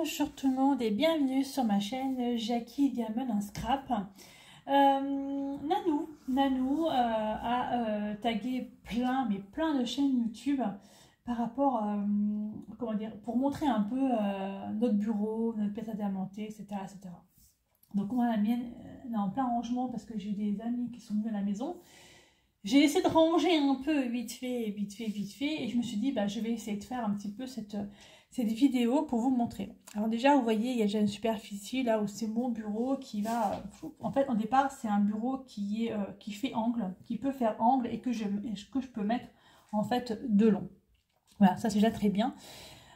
Bonjour tout le monde et bienvenue sur ma chaîne Jackie Diamond en Scrap. Nanou a tagué plein de chaînes YouTube par rapport, comment dire, pour montrer un peu notre bureau, notre pièce à diamanter, etc., etc. Donc moi la mienne est en plein rangement parce que j'ai des amis qui sont venus à la maison. J'ai essayé de ranger un peu vite fait, et je me suis dit, bah, je vais essayer de faire un petit peu cette vidéo pour vous montrer. Alors déjà, vous voyez, il y a déjà une superficie là où c'est mon bureau qui va... En fait, au départ, c'est un bureau qui fait angle, qui peut faire angle et que je peux mettre en fait de long. Voilà, ça c'est déjà très bien.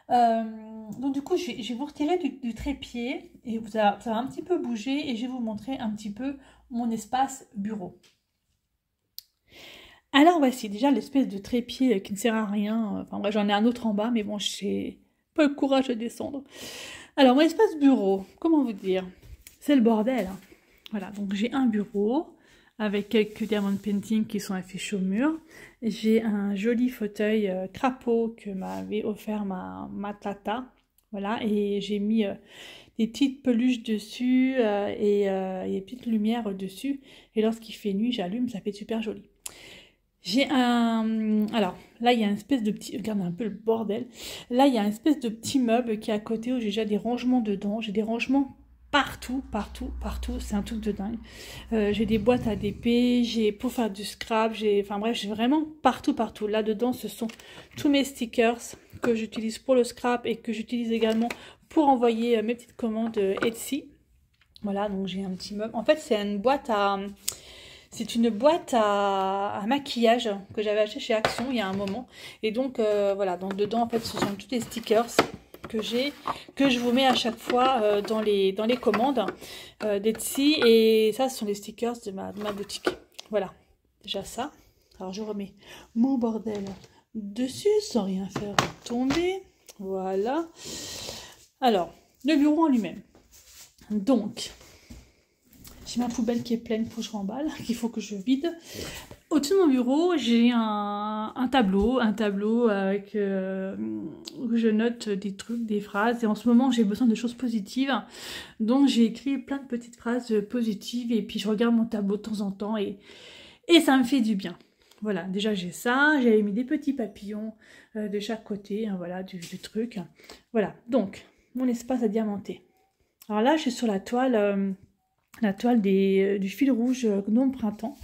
Donc du coup, je vais vous retirer du trépied et ça va un petit peu bouger et je vais vous montrer un petit peu mon espace bureau. Alors voici déjà l'espèce de trépied qui ne sert à rien. Enfin bref, j'en ai un autre en bas, mais bon, j'ai pas le courage de descendre. Alors mon espace bureau, comment vous dire? C'est le bordel. Voilà, donc j'ai un bureau avec quelques diamond painting qui sont affichés au mur. J'ai un joli fauteuil crapaud que m'avait offert ma tata. Voilà, et j'ai mis des petites peluches dessus et des petites lumières dessus. Et lorsqu'il fait nuit, j'allume, ça fait super joli. J'ai un... Alors, là, il y a une espèce de petit... Regardez un peu le bordel. Là, il y a une espèce de petit meuble qui est à côté où j'ai déjà des rangements dedans. J'ai des rangements partout. C'est un truc de dingue. J'ai des boîtes à DP, j'ai pour faire du scrap, enfin bref, j'ai vraiment partout. Là-dedans, ce sont tous mes stickers que j'utilise pour le scrap et que j'utilise également pour envoyer mes petites commandes Etsy. Voilà, donc j'ai un petit meuble. En fait, c'est une boîte à... C'est une boîte à maquillage que j'avais acheté chez Action il y a un moment. Et donc, voilà, donc dedans, en fait, ce sont tous les stickers que j'ai, que je vous mets à chaque fois dans les commandes d'Etsy. Et ça, ce sont les stickers de ma boutique. Voilà, déjà ça. Alors, je remets mon bordel dessus sans rien faire tomber. Voilà. Alors, le bureau en lui-même. Donc... J'ai ma poubelle qui est pleine, il faut que je remballe, qu'il faut que je vide. Au-dessus de mon bureau, j'ai un tableau avec où je note des trucs, des phrases. Et en ce moment, j'ai besoin de choses positives. Donc, j'ai écrit plein de petites phrases positives. Et puis, je regarde mon tableau de temps en temps et ça me fait du bien. Voilà, déjà, j'ai ça. J'avais mis des petits papillons de chaque côté, hein, voilà, du truc. Voilà, donc, mon espace à diamanter. Alors là, je suis sur la toile du fil rouge Gnome Printemps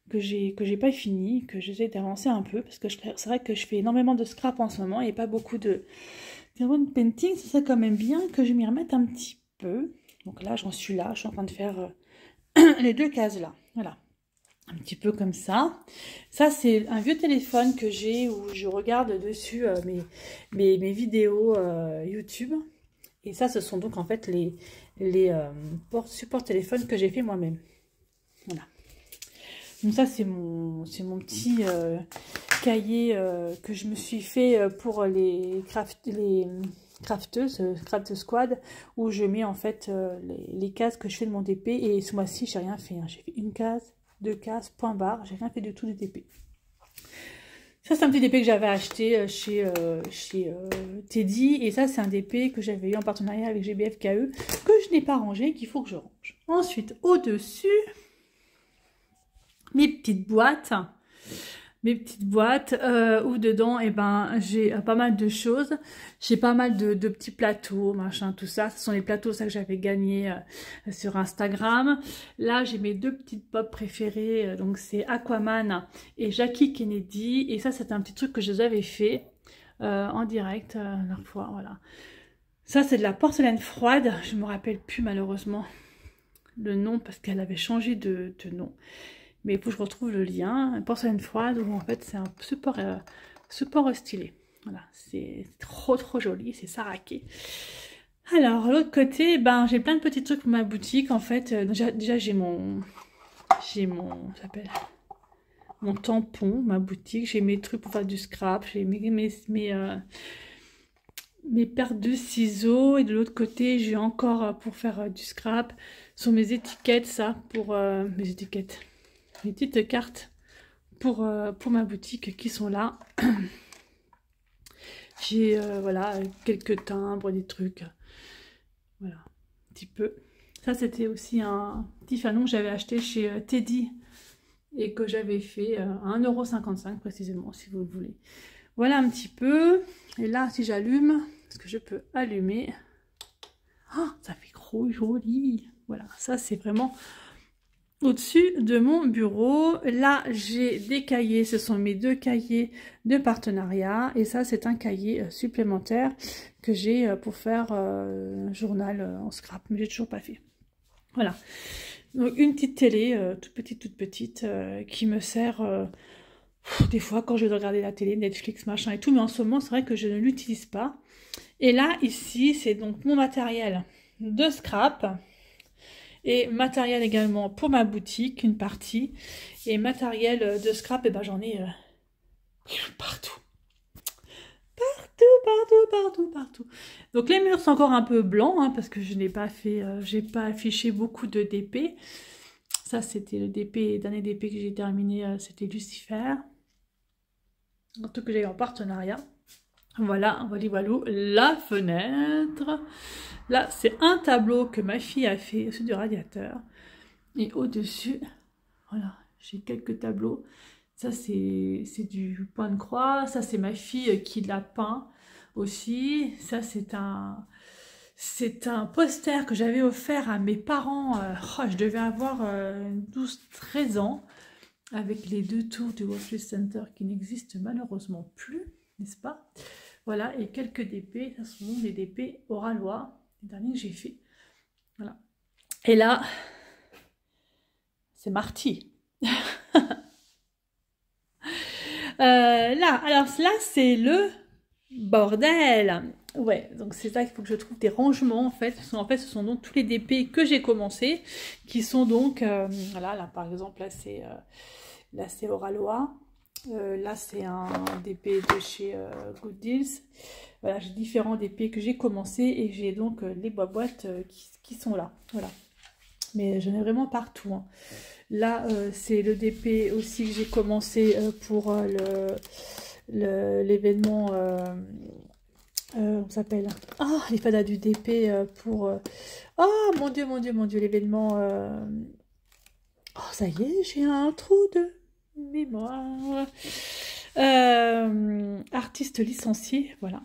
que j'ai pas fini, que j'essaie d'avancer un peu parce que c'est vrai que je fais énormément de scrap en ce moment et pas beaucoup de diamond painting. Ça serait quand même bien que je m'y remette un petit peu. Donc là, je suis en train de faire les deux cases là. Voilà, un petit peu comme ça. Ça, c'est un vieux téléphone que j'ai où je regarde dessus mes vidéos YouTube. Et ça, ce sont donc en fait les supports téléphone que j'ai fait moi-même. Voilà. Donc ça, c'est mon petit cahier que je me suis fait pour les crafteuses, Craft Squad, où je mets en fait les cases que je fais de mon DP. Et ce mois-ci, j'ai rien fait. Hein. J'ai fait une case, deux cases, point barre. J'ai rien fait du tout du DP. Ça, c'est un petit DP que j'avais acheté chez Teddy. Et ça, c'est un DP que j'avais eu en partenariat avec GBFKE, que je n'ai pas rangé, qu'il faut que je range. Ensuite, au-dessus, mes petites boîtes. Où dedans, eh ben, j'ai pas mal de choses. J'ai pas mal de petits plateaux, machin, tout ça. Ce sont les plateaux, ça, que j'avais gagné sur Instagram. Là, j'ai mes deux petites pop préférées. Donc, c'est Aquaman et Jackie Kennedy. Et ça, c'est un petit truc que je les avais fait en direct leur fois. Voilà. Ça, c'est de la porcelaine froide. Je me rappelle plus, malheureusement, le nom parce qu'elle avait changé de nom. Mais il faut que je retrouve le lien. Porcelaine froide, où en fait c'est un support stylé. Voilà, c'est trop joli, c'est saraké. Alors, l'autre côté, ben, j'ai plein de petits trucs pour ma boutique. En fait, déjà j'ai mon tampon, ma boutique. J'ai mes trucs pour faire du scrap. J'ai mes paires de ciseaux. Et de l'autre côté, j'ai encore pour faire du scrap. Sur mes étiquettes, ça, pour mes étiquettes. Les petites cartes pour ma boutique qui sont là. J'ai voilà, quelques timbres, des trucs. Voilà, un petit peu. Ça, c'était aussi un petit fanon que j'avais acheté chez Teddy et que j'avais fait à 1,55 € précisément, si vous le voulez. Voilà un petit peu. Et là, si j'allume, est-ce que je peux allumer? Oh, ça fait trop joli. Voilà, ça c'est vraiment au-dessus de mon bureau. Là, j'ai des cahiers. Ce sont mes 2 cahiers de partenariat. Et ça, c'est un cahier supplémentaire que j'ai pour faire un journal en scrap. Mais j'ai toujours pas fait. Voilà. Donc, une petite télé, toute petite, qui me sert des fois quand je vais regarder la télé, Netflix, machin et tout. Mais en ce moment, c'est vrai que je ne l'utilise pas. Et là, ici, c'est donc mon matériel de scrap. Et matériel également pour ma boutique, une partie. Et matériel de scrap, et ben j'en ai partout. Partout. Donc les murs sont encore un peu blancs, hein, parce que je n'ai pas fait, j'ai pas affiché beaucoup de DP. Ça, c'était le DP, dernier DP que j'ai terminé, c'était Lucifer. Surtout que j'ai eu en partenariat. Voilà, voilà, la fenêtre. Là, c'est un tableau que ma fille a fait au-dessus du radiateur. Et au-dessus, voilà, j'ai quelques tableaux. Ça, c'est du point de croix. Ça, c'est ma fille qui l'a peint aussi. Ça, c'est un poster que j'avais offert à mes parents. Je devais avoir 12-13 ans. Avec les 2 tours du World Trade Center qui n'existent malheureusement plus, n'est-ce pas? Voilà, et quelques DP, ça sont des DP oralois, les derniers que j'ai fait. Voilà. Et là, c'est Marty. Alors là, c'est le bordel. Ouais, donc c'est ça qu'il faut que je trouve des rangements en fait. Ce sont donc tous les DP que j'ai commencé, qui sont donc, voilà, là par exemple, là c'est oralois. Là, c'est un DP de chez Good Deals. Voilà, j'ai différents DP que j'ai commencé et j'ai donc les boîtes qui sont là. Voilà. Mais j'en ai vraiment partout. Hein. Là, c'est le DP aussi que j'ai commencé pour l'événement. On s'appelle. Ah, les fadas du DP pour. Oh mon Dieu, l'événement. Oh, ça y est, j'ai un trou de mémoire. Artiste licencié, voilà.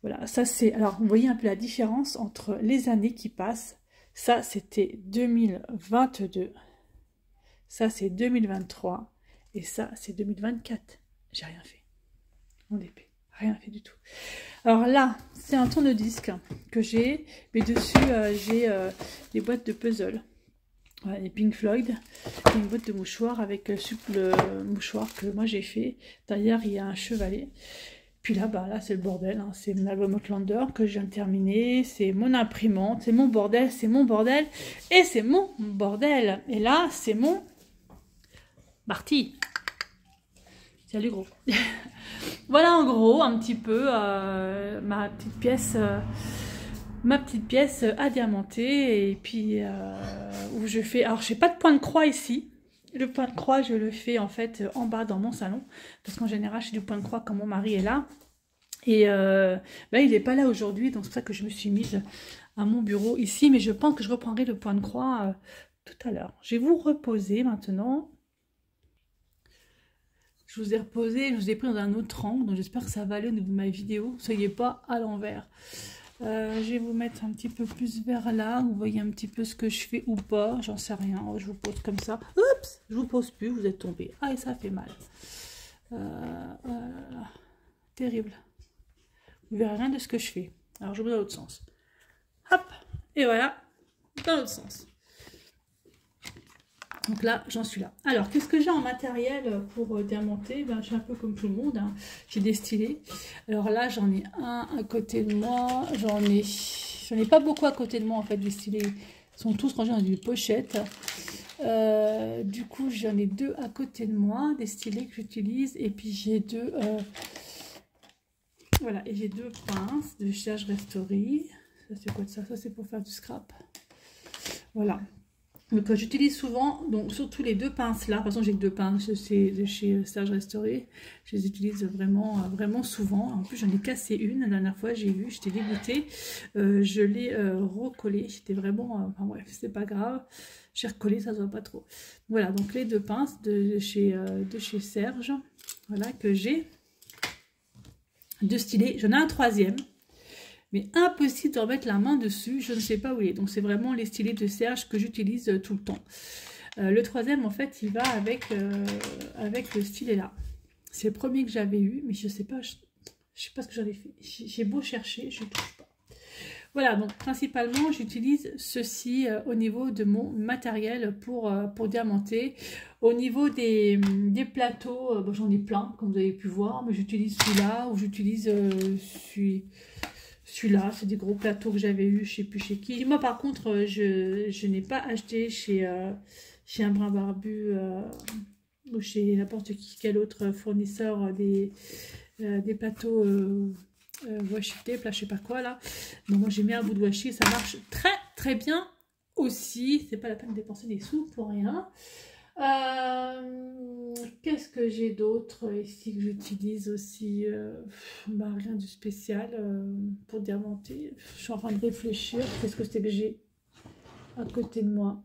Voilà, ça c'est... Alors, vous voyez un peu la différence entre les années qui passent. Ça, c'était 2022. Ça, c'est 2023. Et ça, c'est 2024. J'ai rien fait. Mon DP. Rien fait du tout. Alors là, c'est un tourne-disque que j'ai. Mais dessus, j'ai des boîtes de puzzle. Voilà, les Pink Floyd, une boîte de mouchoirs avec le mouchoir que moi j'ai fait. Derrière, il y a un chevalet. Puis là, là c'est le bordel. Hein. C'est mon album Outlander que je viens de terminer. C'est mon imprimante. C'est mon bordel. C'est mon bordel. Et c'est mon bordel. Et là, c'est mon Marty. Salut gros. Voilà en gros un petit peu ma petite pièce. Ma petite pièce à diamanter et puis où je fais, alors je fais pas de point de croix ici, le point de croix je le fais en fait en bas dans mon salon parce qu'en général je fais du point de croix quand mon mari est là et il n'est pas là aujourd'hui donc c'est pour ça que je me suis mise à mon bureau ici mais je pense que je reprendrai le point de croix tout à l'heure. Je vais vous reposer maintenant. Je vous ai reposé, je vous ai pris dans un autre angle donc j'espère que ça va aller au niveau de ma vidéo, soyez pas à l'envers. Je vais vous mettre un petit peu plus vers là. Vous voyez un petit peu ce que je fais ou pas. J'en sais rien. Je vous pose comme ça. Oups, je vous pose plus. Vous êtes tombé. Ah, et ça fait mal. Terrible. Vous verrez rien de ce que je fais. Alors, je vais dans l'autre sens. Hop. Et voilà. Dans l'autre sens. Donc là, j'en suis là. Alors, qu'est-ce que j'ai en matériel pour diamanter? Je suis un peu comme tout le monde. Hein. J'ai des stylés. Alors là, j'en ai un à côté de moi. J'en ai pas beaucoup à côté de moi, en fait, des stylés. Ils sont tous rangés dans une pochette. Du coup, j'en ai 2 à côté de moi, des stylés que j'utilise. Et puis, j'ai 2... voilà, et j'ai 2 pinces de Serge Restory. Ça, c'est quoi de ça? Ça, c'est pour faire du scrap. Voilà. Donc j'utilise souvent, donc surtout les deux pinces là. Par exemple, j'ai que deux pinces de chez Serge Restauré. Je les utilise vraiment, vraiment souvent. En plus, j'en ai cassé une la dernière fois. J'ai vu, j'étais dégoûtée. Je l'ai recollée. J'étais vraiment, enfin bref, c'est pas grave. J'ai recollé, ça se voit pas trop. Voilà, donc les deux pinces de chez Serge, voilà que j'ai. Deux stylés. J'en ai un troisième. Mais impossible de remettre la main dessus, je ne sais pas où il est. Donc c'est vraiment les stylés de Serge que j'utilise tout le temps. Le troisième, en fait, il va avec le stylet là. C'est le premier que j'avais eu, mais je sais pas ce que j'en ai fait. J'ai beau chercher, je ne touche pas. Voilà, donc principalement, j'utilise ceci au niveau de mon matériel pour diamanter. Au niveau des plateaux, bon, j'en ai plein, comme vous avez pu voir, mais j'utilise celui-là ou j'utilise celui-là. C'est des gros plateaux que j'avais eu, je sais plus chez qui. Moi, par contre, je n'ai pas acheté chez un brin barbu ou chez n'importe quel autre fournisseur des plateaux washi tape, là, je sais pas quoi, là. Donc, moi, j'ai mis un bout de washi, ça marche très, très bien aussi. C'est pas la peine de dépenser des sous pour rien. Qu'est-ce que j'ai d'autre ici que j'utilise aussi? Bah, rien de spécial pour diamanter. Je suis en train de réfléchir. Qu'est-ce que c'est que j'ai à côté de moi?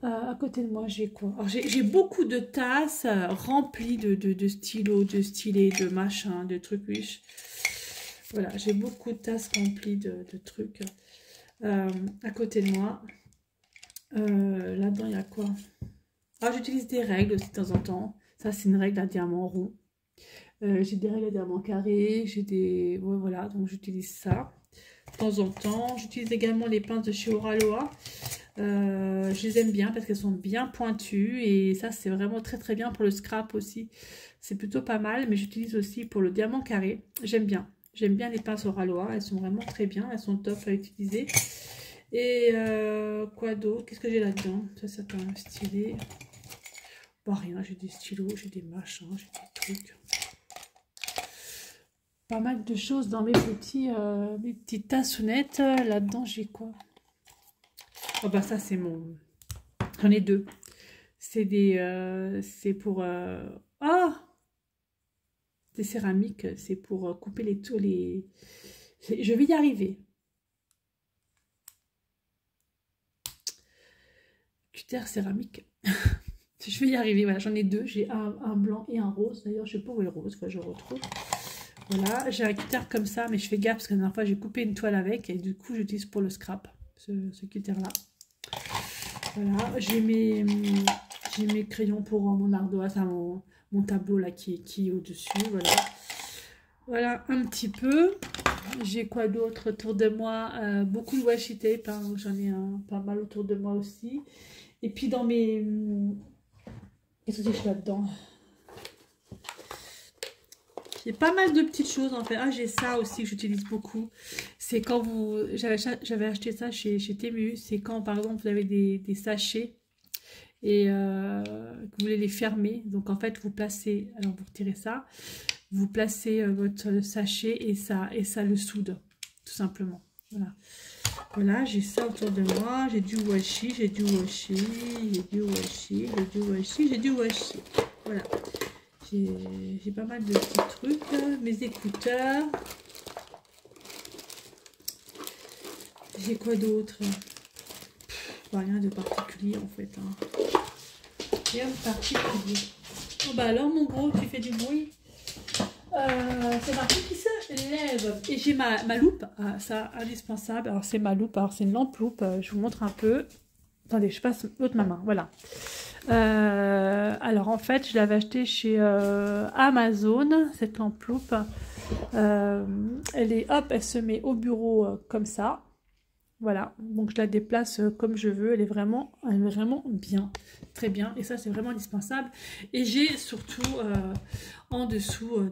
À côté de moi, j'ai quoi? Alors, j'ai beaucoup de tasses remplies de stylos, de stylés, de machins, de trucs riches. Voilà, j'ai beaucoup de tasses remplies de trucs à côté de moi. Là-dedans, il y a quoi? Alors, j'utilise des règles aussi de temps en temps. Ça, c'est une règle à diamant rond. J'ai des règles à diamant carré. J'ai des... Ouais, voilà, donc j'utilise ça de temps en temps. J'utilise également les pinces de chez Oraloa. Je les aime bien parce qu'elles sont bien pointues. Et ça, c'est vraiment très très bien pour le scrap aussi. C'est plutôt pas mal. Mais j'utilise aussi pour le diamant carré. J'aime bien. J'aime bien les pinces Oraloa. Elles sont vraiment très bien. Elles sont top à utiliser. Et quoi d'autre? Qu'est-ce que j'ai là-dedans? Ça, c'est un stylet. Bon, rien, j'ai des stylos, j'ai des machins, j'ai des trucs. Pas mal de choses dans mes petites tassounettes. Là-dedans, j'ai quoi? Oh, bah, ça, c'est mon... J'en ai deux. C'est des... c'est pour... Ah! Des céramiques. C'est pour couper les tours, les... Je vais y arriver. Cutter céramique. Je vais y arriver, voilà, j'en ai deux, j'ai un blanc et un rose, d'ailleurs je sais pas où est le rose, je retrouve. Voilà, j'ai un cutter comme ça, mais je fais gaffe parce que la dernière fois j'ai coupé une toile avec et du coup j'utilise pour le scrap, ce cutter là. Voilà, j'ai mes crayons pour mon ardoise, mon tableau là qui est au-dessus, voilà. Voilà un petit peu. J'ai quoi d'autre autour de moi? Beaucoup de washi tape, hein, j'en ai pas mal autour de moi aussi. Et puis dans mes... Qu'est-ce que j'ai là-dedans? J'ai pas mal de petites choses en fait. Ah, j'ai ça aussi que j'utilise beaucoup. C'est quand vous... J'avais acheté ça chez Temu. C'est quand par exemple vous avez des sachets et que vous voulez les fermer. Donc en fait vous placez... Alors vous retirez ça. Vous placez votre sachet et ça le soude. Tout simplement. Voilà. Voilà, j'ai ça autour de moi. J'ai du washi, j'ai du washi, j'ai du washi, j'ai du washi, j'ai du washi. Voilà. J'ai pas mal de petits trucs. Mes écouteurs. J'ai quoi d'autre? Rien de particulier en fait. Hein. Rien de particulier. Oh bah alors mon gros, tu fais du bruit. C'est marqué qui ça lève. Et j'ai ma loupe, ça indispensable. Alors c'est ma loupe, alors c'est une lampe loupe, je vous montre un peu. Attendez, je passe l'autre ma main, voilà. Alors en fait, je l'avais acheté chez Amazon, cette lampe loupe. Elle se met au bureau comme ça. Voilà, donc je la déplace comme je veux, elle est vraiment bien, très bien, et ça c'est vraiment indispensable. Et j'ai surtout en dessous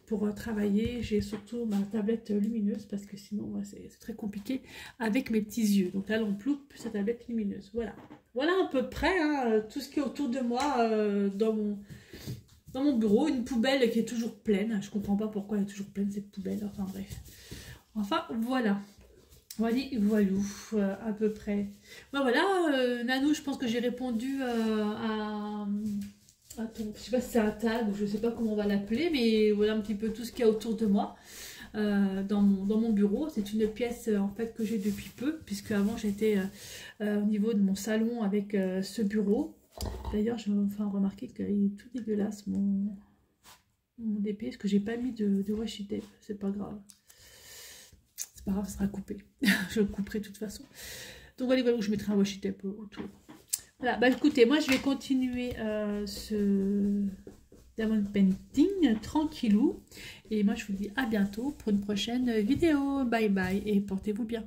pour travailler, j'ai surtout ma tablette lumineuse, parce que sinon c'est très compliqué avec mes petits yeux. Donc la lampe loupe plus la tablette lumineuse, voilà. Voilà à peu près hein, tout ce qui est autour de moi dans mon bureau. Une poubelle qui est toujours pleine, je comprends pas pourquoi elle est toujours pleine cette poubelle, enfin bref. Enfin voilà. Voilà, à peu près. Ouais, voilà, Nanou, je pense que j'ai répondu à ton, je sais pas si c'est un tag ou je sais pas comment on va l'appeler, mais voilà un petit peu tout ce qu'il y a autour de moi dans mon bureau. C'est une pièce en fait que j'ai depuis peu, puisque avant j'étais au niveau de mon salon avec ce bureau. D'ailleurs, je me fais remarquer qu'il est tout dégueulasse mon DP, parce que j'ai pas mis de washi tape, c'est pas grave. C'est pas grave, ça sera coupé. Je le couperai de toute façon. Donc voilà, où je mettrai un washi tape autour. Voilà, bah écoutez, moi je vais continuer ce diamond painting tranquillou. Et moi je vous dis à bientôt pour une prochaine vidéo. Bye bye et portez-vous bien.